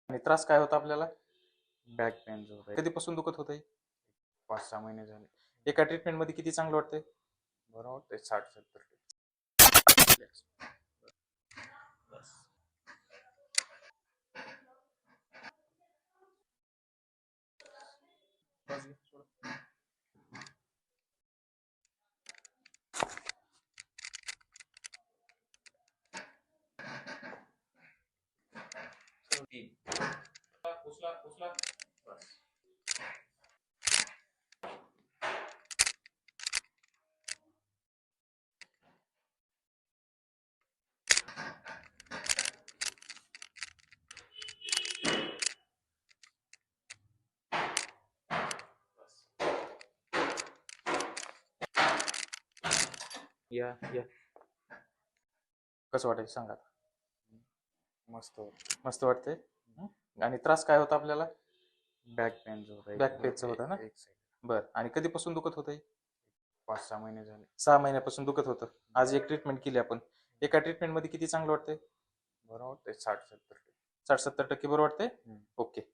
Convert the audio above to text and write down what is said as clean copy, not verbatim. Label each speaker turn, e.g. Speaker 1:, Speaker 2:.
Speaker 1: आणि त्रास काय होता आपल्याला?
Speaker 2: बॅक पेन जो होता
Speaker 1: कधीपासून दुखत होतंय?
Speaker 2: 5-6 महिने झाले.
Speaker 1: एका ट्रीटमेंटमध्ये किती चांगलं वाटतंय?
Speaker 2: बरं वाटतंय 60-70%.
Speaker 1: उचला. बस. या. कसं वाटेल सांगा?
Speaker 2: मस्त होतं.
Speaker 1: मस्त वाटतंय. आणि त्रास काय होता आपल्याला?
Speaker 2: बॅक पेन जो होता
Speaker 1: बॅक पेनचा होता ना?
Speaker 2: एक साईड.
Speaker 1: बरं. आणि कधीपासून दुखत होतंय?
Speaker 2: 5-6 महिने झाले.
Speaker 1: 6 महिन्यापासून दुखत होतं. आज एक ट्रीटमेंट केली आपण. एका ट्रीटमेंटमध्ये किती चांगलं वाटतंय?
Speaker 2: बरं वाटतंय 60-70%.
Speaker 1: 60-70% बरं वाटतंय? ओके.